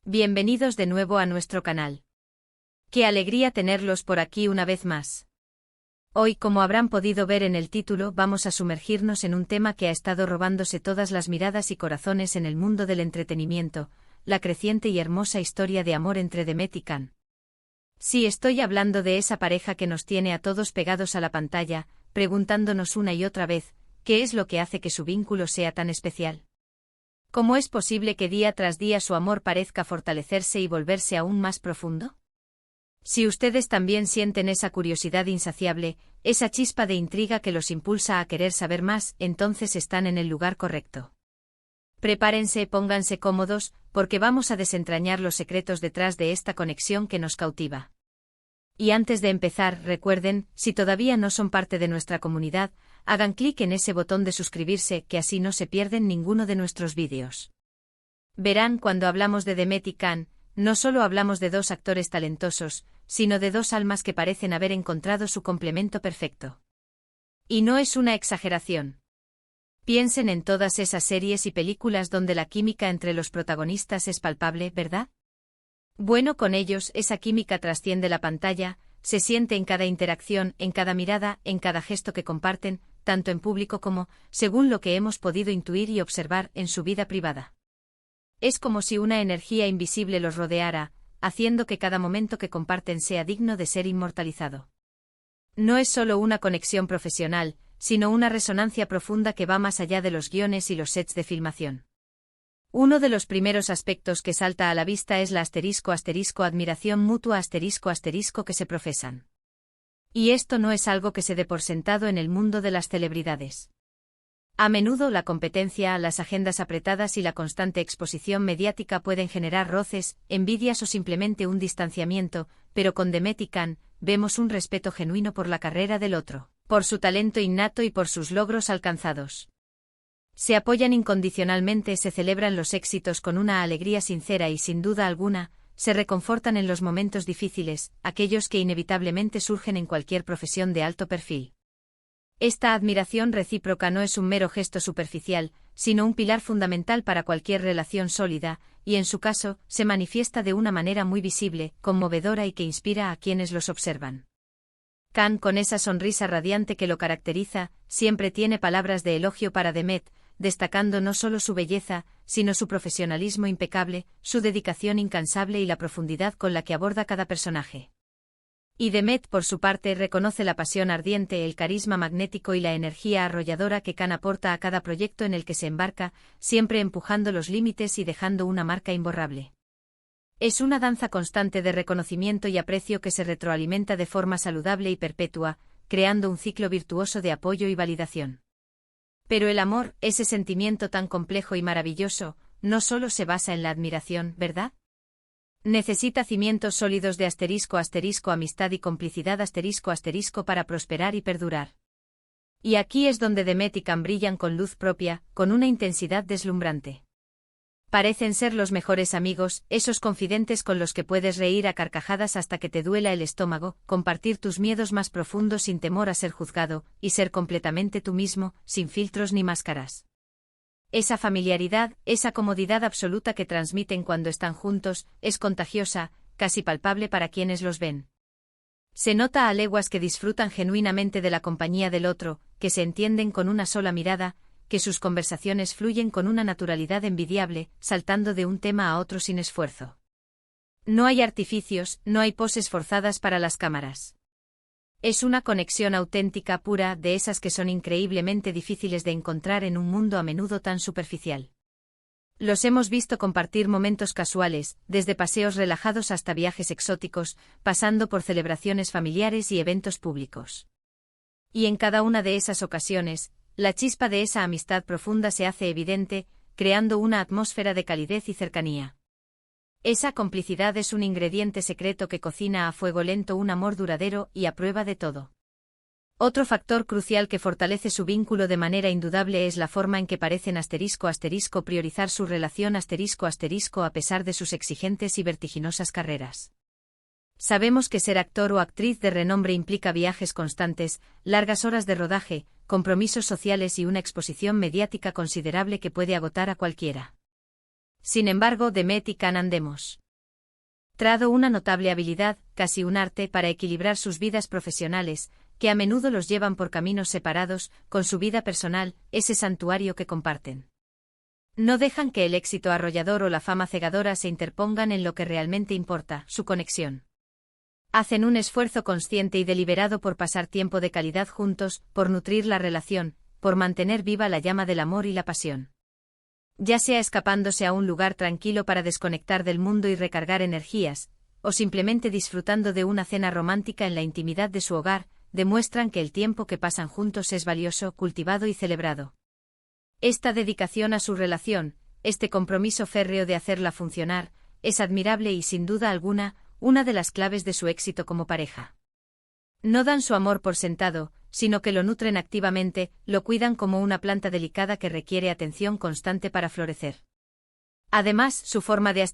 Bienvenidos de nuevo a nuestro canal. Qué alegría tenerlos por aquí una vez más. Hoy, como habrán podido ver en el título, vamos a sumergirnos en un tema que ha estado robándose todas las miradas y corazones en el mundo del entretenimiento, la creciente y hermosa historia de amor entre Demet y Can. Sí, estoy hablando de esa pareja que nos tiene a todos pegados a la pantalla, preguntándonos una y otra vez, ¿qué es lo que hace que su vínculo sea tan especial? ¿Cómo es posible que día tras día su amor parezca fortalecerse y volverse aún más profundo? Si ustedes también sienten esa curiosidad insaciable, esa chispa de intriga que los impulsa a querer saber más, entonces están en el lugar correcto. Prepárense, pónganse cómodos, porque vamos a desentrañar los secretos detrás de esta conexión que nos cautiva. Y antes de empezar, recuerden, si todavía no son parte de nuestra comunidad, hagan clic en ese botón de suscribirse, que así no se pierden ninguno de nuestros vídeos. Verán, cuando hablamos de Demet y Can, no solo hablamos de dos actores talentosos, sino de dos almas que parecen haber encontrado su complemento perfecto. Y no es una exageración. Piensen en todas esas series y películas donde la química entre los protagonistas es palpable, ¿verdad? Bueno, con ellos esa química trasciende la pantalla, se siente en cada interacción, en cada mirada, en cada gesto que comparten, tanto en público como, según lo que hemos podido intuir y observar, en su vida privada. Es como si una energía invisible los rodeara, haciendo que cada momento que comparten sea digno de ser inmortalizado. No es solo una conexión profesional, sino una resonancia profunda que va más allá de los guiones y los sets de filmación. Uno de los primeros aspectos que salta a la vista es la admiración mutua que se profesan. Y esto no es algo que se dé por sentado en el mundo de las celebridades. A menudo la competencia, las agendas apretadas y la constante exposición mediática pueden generar roces, envidias o simplemente un distanciamiento, pero con Demet y Can, vemos un respeto genuino por la carrera del otro, por su talento innato y por sus logros alcanzados. Se apoyan incondicionalmente, se celebran los éxitos con una alegría sincera y sin duda alguna, se reconfortan en los momentos difíciles, aquellos que inevitablemente surgen en cualquier profesión de alto perfil. Esta admiración recíproca no es un mero gesto superficial, sino un pilar fundamental para cualquier relación sólida, y en su caso, se manifiesta de una manera muy visible, conmovedora y que inspira a quienes los observan. Can, con esa sonrisa radiante que lo caracteriza, siempre tiene palabras de elogio para Demet, destacando no solo su belleza, sino su profesionalismo impecable, su dedicación incansable y la profundidad con la que aborda cada personaje. Y Demet, por su parte, reconoce la pasión ardiente, el carisma magnético y la energía arrolladora que Can aporta a cada proyecto en el que se embarca, siempre empujando los límites y dejando una marca imborrable. Es una danza constante de reconocimiento y aprecio que se retroalimenta de forma saludable y perpetua, creando un ciclo virtuoso de apoyo y validación. Pero el amor, ese sentimiento tan complejo y maravilloso, no solo se basa en la admiración, ¿verdad? Necesita cimientos sólidos de amistad y complicidad para prosperar y perdurar. Y aquí es donde Demet y Can brillan con luz propia, con una intensidad deslumbrante. Parecen ser los mejores amigos, esos confidentes con los que puedes reír a carcajadas hasta que te duela el estómago, compartir tus miedos más profundos sin temor a ser juzgado, y ser completamente tú mismo, sin filtros ni máscaras. Esa familiaridad, esa comodidad absoluta que transmiten cuando están juntos, es contagiosa, casi palpable para quienes los ven. Se nota a leguas que disfrutan genuinamente de la compañía del otro, que se entienden con una sola mirada, que sus conversaciones fluyen con una naturalidad envidiable, saltando de un tema a otro sin esfuerzo. No hay artificios, no hay poses forzadas para las cámaras. Es una conexión auténtica, pura, de esas que son increíblemente difíciles de encontrar en un mundo a menudo tan superficial. Los hemos visto compartir momentos casuales, desde paseos relajados hasta viajes exóticos, pasando por celebraciones familiares y eventos públicos. Y en cada una de esas ocasiones, la chispa de esa amistad profunda se hace evidente, creando una atmósfera de calidez y cercanía. Esa complicidad es un ingrediente secreto que cocina a fuego lento un amor duradero y a prueba de todo. Otro factor crucial que fortalece su vínculo de manera indudable es la forma en que parecen priorizar su relación a pesar de sus exigentes y vertiginosas carreras. Sabemos que ser actor o actriz de renombre implica viajes constantes, largas horas de rodaje, compromisos sociales y una exposición mediática considerable que puede agotar a cualquiera. Sin embargo, Demet y Can han demostrado una notable habilidad, casi un arte, para equilibrar sus vidas profesionales, que a menudo los llevan por caminos separados, con su vida personal, ese santuario que comparten. No dejan que el éxito arrollador o la fama cegadora se interpongan en lo que realmente importa, su conexión. Hacen un esfuerzo consciente y deliberado por pasar tiempo de calidad juntos, por nutrir la relación, por mantener viva la llama del amor y la pasión. Ya sea escapándose a un lugar tranquilo para desconectar del mundo y recargar energías, o simplemente disfrutando de una cena romántica en la intimidad de su hogar, demuestran que el tiempo que pasan juntos es valioso, cultivado y celebrado. Esta dedicación a su relación, este compromiso férreo de hacerla funcionar, es admirable y sin duda alguna, una de las claves de su éxito como pareja. No dan su amor por sentado, sino que lo nutren activamente, lo cuidan como una planta delicada que requiere atención constante para florecer. Además, su forma de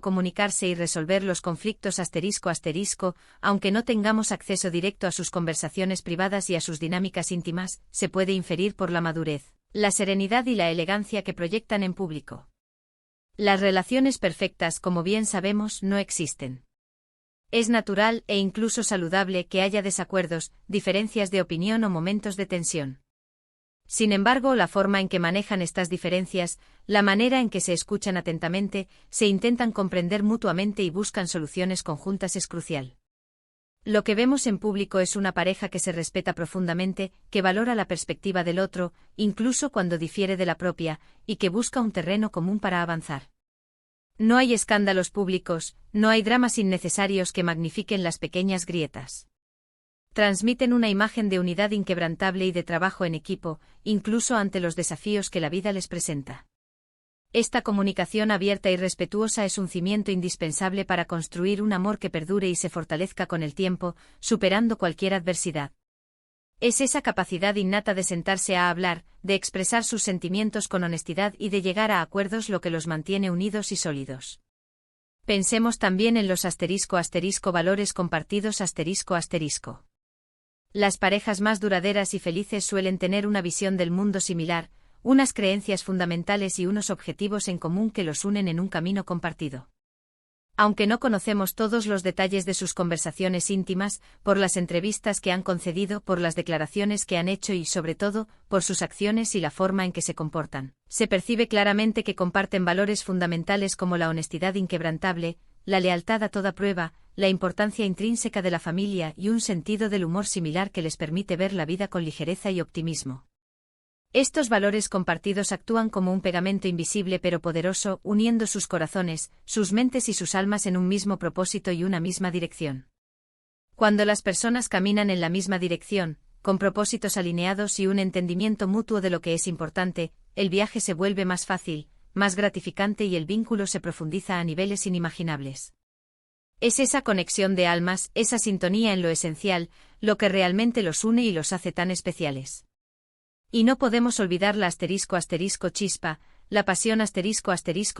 comunicarse y resolver los conflictos aunque no tengamos acceso directo a sus conversaciones privadas y a sus dinámicas íntimas, se puede inferir por la madurez, la serenidad y la elegancia que proyectan en público. Las relaciones perfectas, como bien sabemos, no existen. Es natural e incluso saludable que haya desacuerdos, diferencias de opinión o momentos de tensión. Sin embargo, la forma en que manejan estas diferencias, la manera en que se escuchan atentamente, se intentan comprender mutuamente y buscan soluciones conjuntas es crucial. Lo que vemos en público es una pareja que se respeta profundamente, que valora la perspectiva del otro, incluso cuando difiere de la propia, y que busca un terreno común para avanzar. No hay escándalos públicos, no hay dramas innecesarios que magnifiquen las pequeñas grietas. Transmiten una imagen de unidad inquebrantable y de trabajo en equipo, incluso ante los desafíos que la vida les presenta. Esta comunicación abierta y respetuosa es un cimiento indispensable para construir un amor que perdure y se fortalezca con el tiempo, superando cualquier adversidad. Es esa capacidad innata de sentarse a hablar, de expresar sus sentimientos con honestidad y de llegar a acuerdos lo que los mantiene unidos y sólidos. Pensemos también en los valores compartidos. Las parejas más duraderas y felices suelen tener una visión del mundo similar, unas creencias fundamentales y unos objetivos en común que los unen en un camino compartido. Aunque no conocemos todos los detalles de sus conversaciones íntimas, por las entrevistas que han concedido, por las declaraciones que han hecho y, sobre todo, por sus acciones y la forma en que se comportan, se percibe claramente que comparten valores fundamentales como la honestidad inquebrantable, la lealtad a toda prueba, la importancia intrínseca de la familia y un sentido del humor similar que les permite ver la vida con ligereza y optimismo. Estos valores compartidos actúan como un pegamento invisible pero poderoso, uniendo sus corazones, sus mentes y sus almas en un mismo propósito y una misma dirección. Cuando las personas caminan en la misma dirección, con propósitos alineados y un entendimiento mutuo de lo que es importante, el viaje se vuelve más fácil, más gratificante y el vínculo se profundiza a niveles inimaginables. Es esa conexión de almas, esa sintonía en lo esencial, lo que realmente los une y los hace tan especiales. Y no podemos olvidar la chispa, la pasión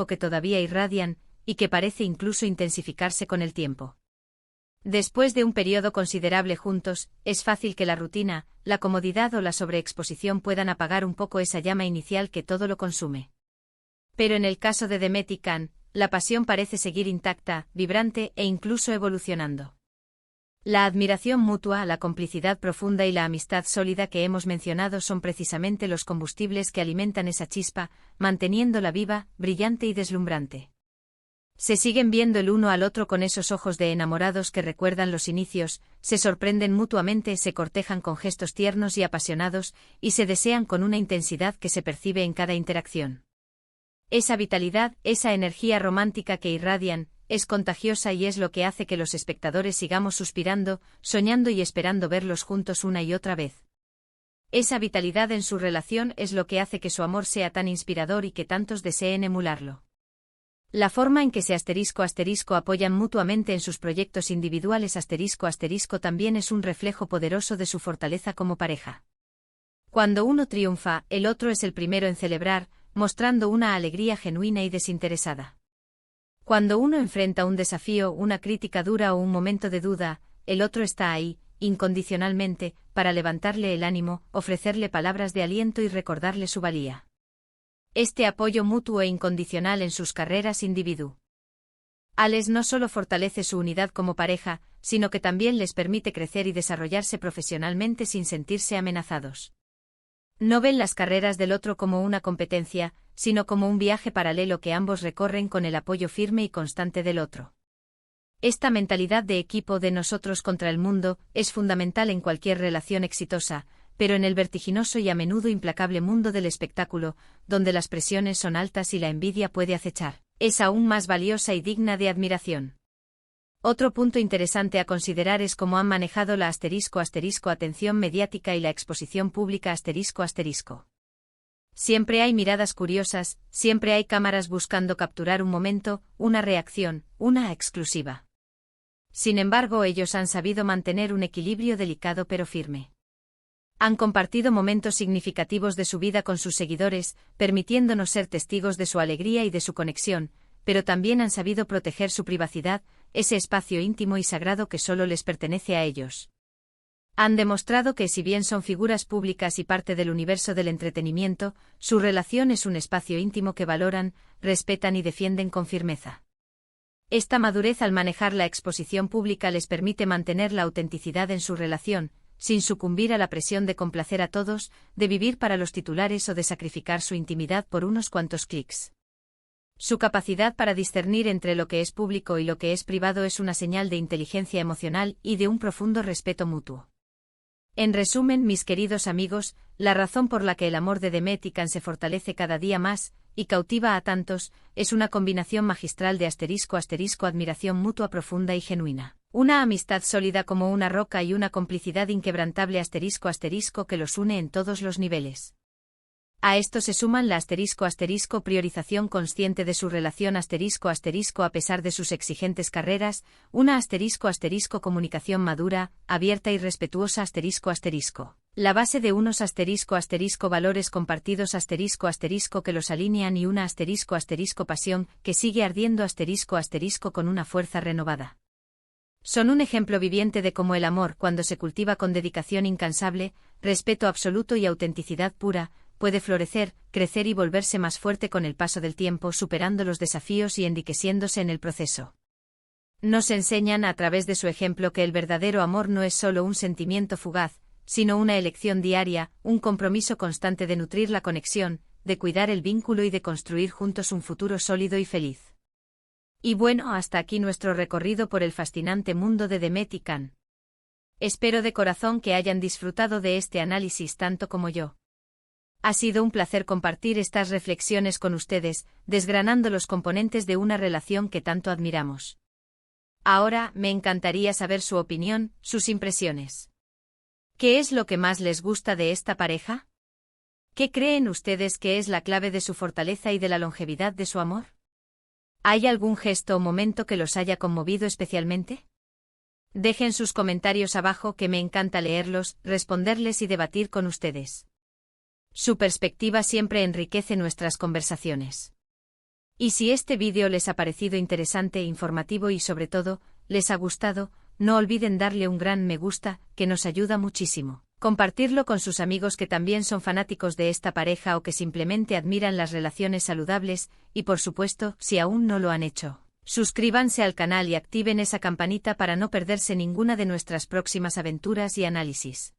que todavía irradian, y que parece incluso intensificarse con el tiempo. Después de un periodo considerable juntos, es fácil que la rutina, la comodidad o la sobreexposición puedan apagar un poco esa llama inicial que todo lo consume. Pero en el caso de Demet y Can, la pasión parece seguir intacta, vibrante e incluso evolucionando. La admiración mutua, la complicidad profunda y la amistad sólida que hemos mencionado son precisamente los combustibles que alimentan esa chispa, manteniéndola viva, brillante y deslumbrante. Se siguen viendo el uno al otro con esos ojos de enamorados que recuerdan los inicios, se sorprenden mutuamente, se cortejan con gestos tiernos y apasionados, y se desean con una intensidad que se percibe en cada interacción. Esa vitalidad, esa energía romántica que irradian, es contagiosa y es lo que hace que los espectadores sigamos suspirando, soñando y esperando verlos juntos una y otra vez. Esa vitalidad en su relación es lo que hace que su amor sea tan inspirador y que tantos deseen emularlo. La forma en que se apoyan mutuamente en sus proyectos individuales también es un reflejo poderoso de su fortaleza como pareja. Cuando uno triunfa, el otro es el primero en celebrar, mostrando una alegría genuina y desinteresada. Cuando uno enfrenta un desafío, una crítica dura o un momento de duda, el otro está ahí, incondicionalmente, para levantarle el ánimo, ofrecerle palabras de aliento y recordarle su valía. Este apoyo mutuo e incondicional en sus carreras individuales no solo fortalece su unidad como pareja, sino que también les permite crecer y desarrollarse profesionalmente sin sentirse amenazados. No ven las carreras del otro como una competencia, sino como un viaje paralelo que ambos recorren con el apoyo firme y constante del otro. Esta mentalidad de equipo de nosotros contra el mundo es fundamental en cualquier relación exitosa, pero en el vertiginoso y a menudo implacable mundo del espectáculo, donde las presiones son altas y la envidia puede acechar, es aún más valiosa y digna de admiración. Otro punto interesante a considerar es cómo han manejado la atención mediática y la exposición pública ***. Siempre hay miradas curiosas, siempre hay cámaras buscando capturar un momento, una reacción, una exclusiva. Sin embargo, ellos han sabido mantener un equilibrio delicado pero firme. Han compartido momentos significativos de su vida con sus seguidores, permitiéndonos ser testigos de su alegría y de su conexión, pero también han sabido proteger su privacidad, ese espacio íntimo y sagrado que solo les pertenece a ellos. Han demostrado que si bien son figuras públicas y parte del universo del entretenimiento, su relación es un espacio íntimo que valoran, respetan y defienden con firmeza. Esta madurez al manejar la exposición pública les permite mantener la autenticidad en su relación, sin sucumbir a la presión de complacer a todos, de vivir para los titulares o de sacrificar su intimidad por unos cuantos clics. Su capacidad para discernir entre lo que es público y lo que es privado es una señal de inteligencia emocional y de un profundo respeto mutuo. En resumen, mis queridos amigos, la razón por la que el amor de Demet y Can se fortalece cada día más, y cautiva a tantos, es una combinación magistral de ***, admiración mutua profunda y genuina. Una amistad sólida como una roca y una complicidad inquebrantable ***, que los une en todos los niveles. A esto se suman la priorización consciente de su relación ***, a pesar de sus exigentes carreras, una comunicación madura, abierta y respetuosa ***, la base de unos valores compartidos que los alinean y una pasión que sigue ardiendo con una fuerza renovada. Son un ejemplo viviente de cómo el amor, cuando se cultiva con dedicación incansable, respeto absoluto y autenticidad pura, puede florecer, crecer y volverse más fuerte con el paso del tiempo, superando los desafíos y enriqueciéndose en el proceso. Nos enseñan a través de su ejemplo que el verdadero amor no es solo un sentimiento fugaz, sino una elección diaria, un compromiso constante de nutrir la conexión, de cuidar el vínculo y de construir juntos un futuro sólido y feliz. Y bueno, hasta aquí nuestro recorrido por el fascinante mundo de Demet y Can. Espero de corazón que hayan disfrutado de este análisis tanto como yo. Ha sido un placer compartir estas reflexiones con ustedes, desgranando los componentes de una relación que tanto admiramos. Ahora, me encantaría saber su opinión, sus impresiones. ¿Qué es lo que más les gusta de esta pareja? ¿Qué creen ustedes que es la clave de su fortaleza y de la longevidad de su amor? ¿Hay algún gesto o momento que los haya conmovido especialmente? Dejen sus comentarios abajo que me encanta leerlos, responderles y debatir con ustedes. Su perspectiva siempre enriquece nuestras conversaciones. Y si este vídeo les ha parecido interesante, informativo y sobre todo, les ha gustado, no olviden darle un gran me gusta, que nos ayuda muchísimo. Compartirlo con sus amigos que también son fanáticos de esta pareja o que simplemente admiran las relaciones saludables, y por supuesto, si aún no lo han hecho, suscríbanse al canal y activen esa campanita para no perderse ninguna de nuestras próximas aventuras y análisis.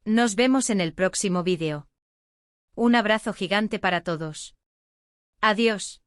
Nos vemos en el próximo vídeo. Un abrazo gigante para todos. Adiós.